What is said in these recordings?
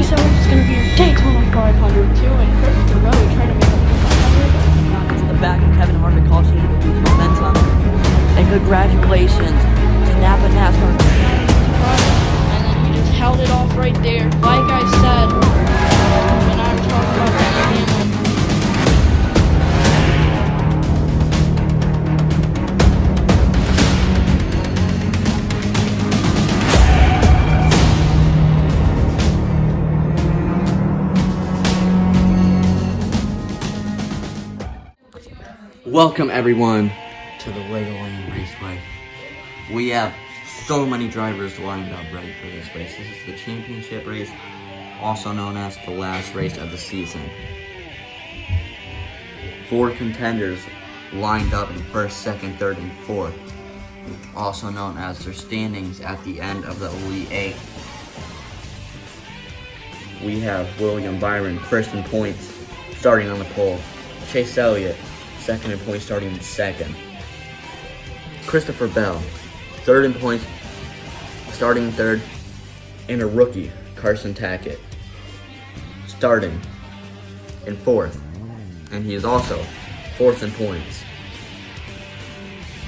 Chase Elliott's going to be in Daytona 500 too, and Christopher Bell trying to make a 500. Into the back of Kevin Harvick, causing him to lose momentum. And congratulations to Napa Nascar. And then he just held it off right there. Like I said, when I was talking about Denny Hamlin. Welcome everyone to the Land Raceway. We have so many drivers lined up ready for this race. This is the championship race, also known as the last race of the season. 4 contenders lined up in first, second, third, and fourth, also known as their standings at the end of the Elite 8. We have William Byron first in points, starting on the pole. Chase Elliott second in points, starting in second. Christopher Bell, third in points, starting in third. And a rookie, Carson Tackett, starting in fourth. And he is also fourth in points.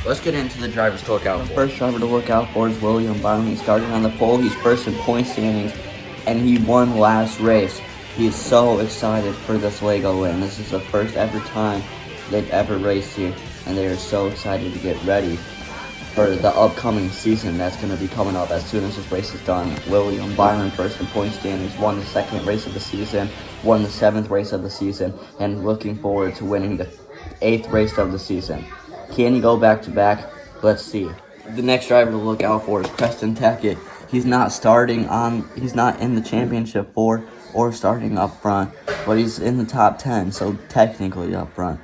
Let's get into the drivers to look out for. The first driver to look out for is William Byron. He's starting on the pole. He's first in point standings, and he won last race. He is so excited for this Lego win. This is the first ever time they've ever raced here, and they are so excited to get ready for the upcoming season that's going to be coming up as soon as this race is done. William Byron, first in point standings, won the 2nd race of the season, won the 7th race of the season, and looking forward to winning the 8th race of the season. Can he go back to back? Let's see. The next driver to look out for is Carson Tackett. He's not in the championship 4 or starting up front, but he's in the top 10, so technically up front.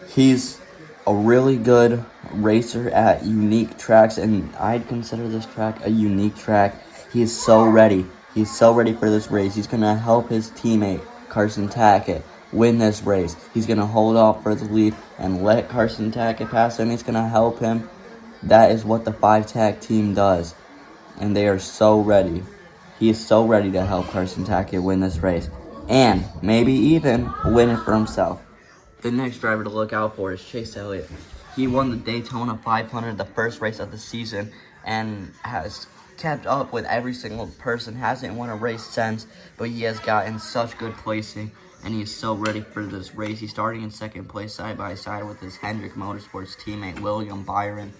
He's a really good racer at unique tracks, and I'd consider this track a unique track. He is so ready. He's so ready for this race. He's going to help his teammate, Carson Tackett, win this race. He's going to hold off for the lead and let Carson Tackett pass him. He's going to help him. That is what the 5-tag team does, and they are so ready. He is so ready to help Carson Tackett win this race, and maybe even win it for himself. The next driver to look out for is Chase Elliott. He won the Daytona 500, the first race of the season, and has kept up with every single person. Hasn't won a race since, but he has gotten such good placing, and he is so ready for this race. He's starting in second place side by side with his Hendrick Motorsports teammate, William Byron.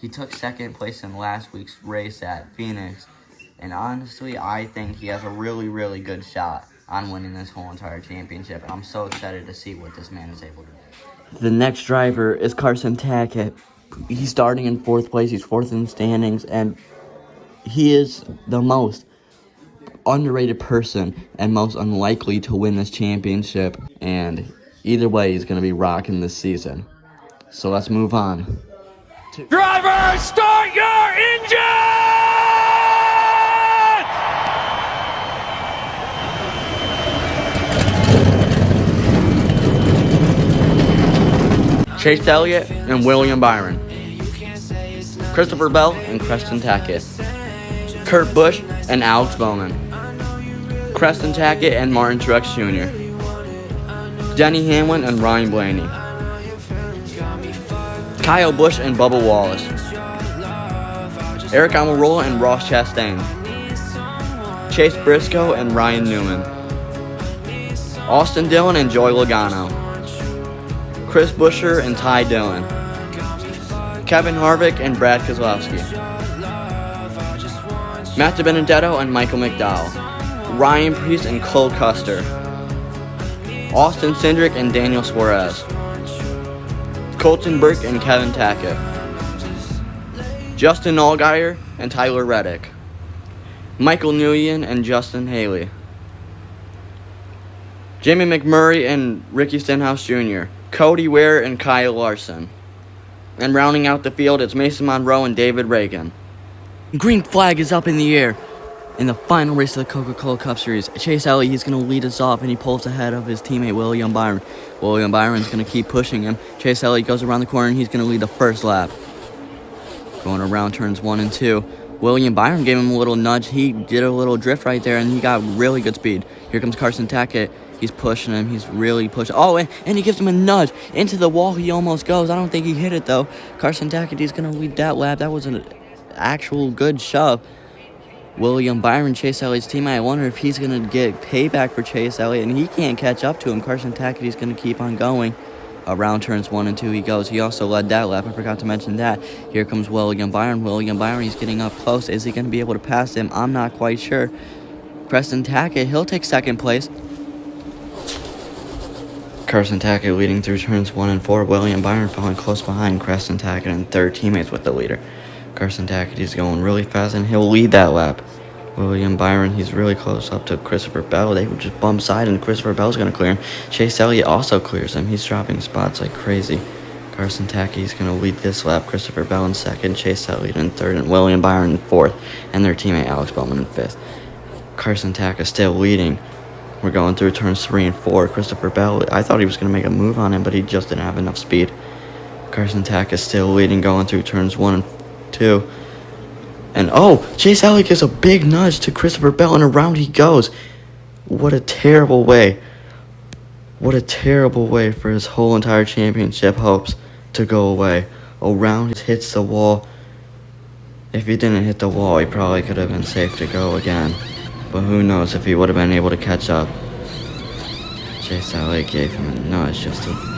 He took second place in last week's race at Phoenix, and honestly, I think he has a really, really good shot on winning this whole entire championship, and I'm so excited to see what this man is able to do. The next driver is Carson Tackett. He's starting in 4th place. He's 4th in standings, and he is the most underrated person and most unlikely to win this championship, and either way, he's going to be rocking this season. So let's move on. Drivers, start your engine! Chase Elliott and William Byron. Christopher Bell and Carson Tackett. Kurt Busch and Alex Bowman. Carson Tackett and Martin Truex Jr. Denny Hamlin and Ryan Blaney. Kyle Busch and Bubba Wallace. Eric Almirola and Ross Chastain. Chase Briscoe and Ryan Newman. Austin Dillon and Joey Logano. Chris Buescher and Ty Dillon. Kevin Harvick and Brad Keselowski. Matt DiBenedetto and Michael McDowell. Ryan Preece and Cole Custer. Austin Cindric and Daniel Suarez. Colton Burke and Kevin Tackett. Justin Allgaier and Tyler Reddick. Michael Nguyen and Justin Haley. Jamie McMurray and Ricky Stenhouse Jr. Cody Ware and Kyle Larson. And rounding out the field, it's Mason Monroe and David Reagan. Green flag is up in the air. In the final race of the Coca-Cola Cup Series, Chase Elliott, he's going to lead us off, and he pulls ahead of his teammate William Byron. William Byron's going to keep pushing him. Chase Elliott goes around the corner, and he's going to lead the first lap. Going around turns 1 and 2. William Byron gave him a little nudge. He did a little drift right there, and he got really good speed. Here comes Carson Tackett. He's pushing him. He's really pushing. Oh, and he gives him a nudge. Into the wall he almost goes. I don't think he hit it, though. Carson Tackett, he's going to lead that lap. That was an actual good shove. William Byron, Chase Elliott's teammate. I wonder if he's going to get payback for Chase Elliott, and he can't catch up to him. Carson Tackett, he's going to keep on going. Around turns 1 and 2 he goes. He also led that lap. I forgot to mention that. Here comes William Byron. William Byron, he's getting up close. Is he going to be able to pass him? I'm not quite sure. Carson Tackett, he'll take second place. Carson Tackett leading through turns 1 and 4. William Byron falling close behind. Carson Tackett and third, teammates with the leader. Carson Tackett, he's going really fast, and he'll lead that lap. William Byron, he's really close up to Christopher Bell. They would just bump side, and Christopher Bell's going to clear him. Chase Elliott also clears him. He's dropping spots like crazy. Carson Tackett, he's going to lead this lap. Christopher Bell in second, Chase Elliott in third, and William Byron in fourth, and their teammate Alex Bowman in fifth. Carson Tackett still leading. We're going through turns 3 and 4. Christopher Bell, I thought he was going to make a move on him, but he just didn't have enough speed. Carson Tackett still leading, going through turns 1 and 2. And Chase Elliott gives a big nudge to Christopher Bell, and around he goes. What a terrible way. What a terrible way for his whole entire championship hopes to go away. Around he hits the wall. If he didn't hit the wall, he probably could have been safe to go again. But who knows if he would have been able to catch up. Chase Elliott gave him a nudge just to...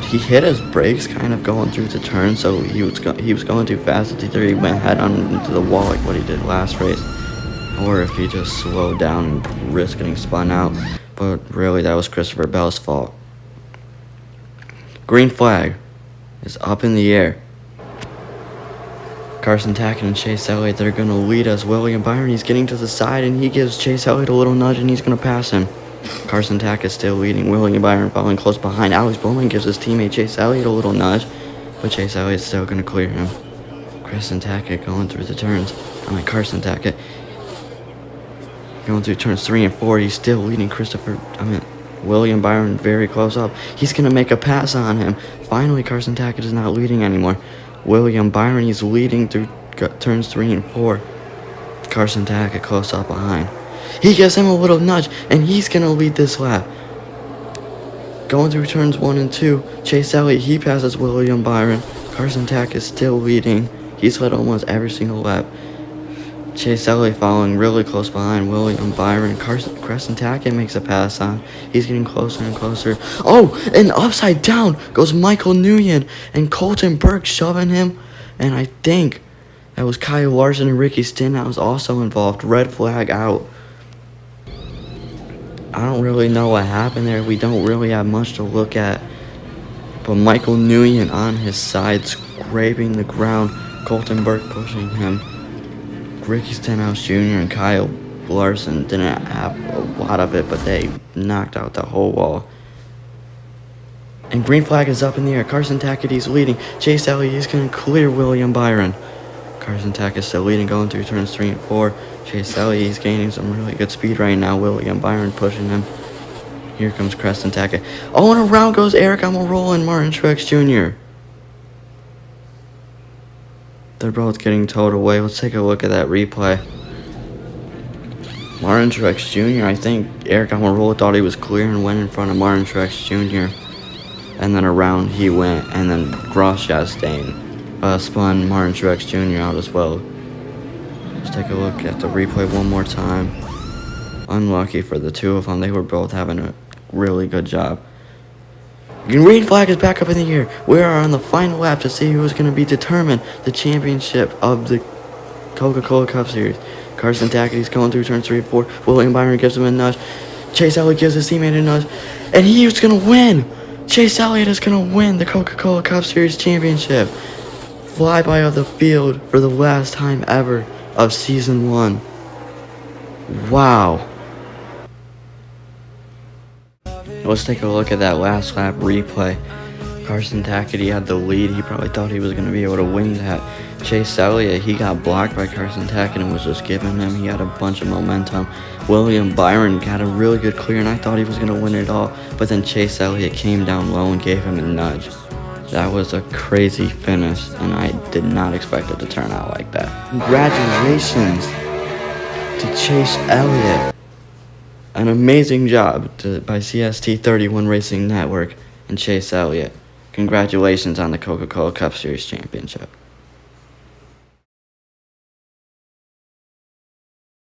He hit his brakes kind of going through the turn, so he was going too fast. Either he went head on into the wall like what he did last race, or if he just slowed down and risked getting spun out. But really, that was Christopher Bell's fault. Green flag is up in the air. Carson Tackett and Chase Elliott, they're going to lead us. William Byron, he's getting to the side, and he gives Chase Elliott a little nudge, and he's going to pass him. Carson Tackett still leading. William Byron following close behind. Alex Bowman gives his teammate Chase Elliott a little nudge, but Chase Elliott's still going to clear him. Carson Tackett going through the turns. Carson Tackett going through turns 3 and 4. He's still leading William Byron very close up. He's going to make a pass on him. Finally, Carson Tackett is not leading anymore. William Byron, he's leading through turns 3 and 4. Carson Tackett close up behind. He gives him a little nudge, and he's going to lead this lap. Going through turns 1 and 2, Chase Elliott, he passes William Byron. Carson Tackett is still leading. He's led almost every single lap. Chase Elliott following really close behind William Byron. Carson Tackett makes a pass on. He's getting closer and closer. And upside down goes Michael Nguyen, and Colton Burke shoving him. And I think that was Kyle Larson and Ricky Stenhouse also involved. Red flag out. I don't really know what happened there. We don't really have much to look at. But Michael Nguyen on his side, scraping the ground. Colton Burke pushing him. Ricky Stenhouse Jr. and Kyle Larson didn't have a lot of it, but they knocked out the whole wall. And green flag is up in the air. Carson Tackett, he's leading. Chase Elliott is going to clear William Byron. Carson Tackett still leading, going through turns 3 and 4. Chase Elliott, he's gaining some really good speed right now. William Byron pushing him. Here comes Carson Tackett. And around goes Eric Almirola and Martin Truex Jr. They're both getting towed away. Let's take a look at that replay. Martin Truex Jr., I think Eric Almirola thought he was clear and went in front of Martin Truex Jr. And then around he went, and then Ross Chastain spun Martin Truex Jr. out as well. Let's take a look at the replay one more time. Unlucky for the two of them. They were both having a really good job. Green flag is back up in the air. We are on the final lap to see who is going to be determined the championship of the Coca-Cola Cup Series. Carson Tackett, he's going through turns 3 and 4. William Byron gives him a nudge. Chase Elliott gives his teammate a nudge. And he's going to win. Chase Elliott is going to win the Coca-Cola Cup Series championship. Flyby of the field for the last time ever of Season 1. Wow. Let's take a look at that last lap replay. Carson Tackett, he had the lead. He probably thought he was going to be able to win that. Chase Elliott, he got blocked by Carson Tackett and was just giving him. He had a bunch of momentum. William Byron got a really good clear, and I thought he was going to win it all. But then Chase Elliott came down low and gave him a nudge. That was a crazy finish, and I did not expect it to turn out like that. Congratulations to Chase Elliott. An amazing job by CST31 Racing Network and Chase Elliott. Congratulations on the Coca-Cola Cup Series Championship.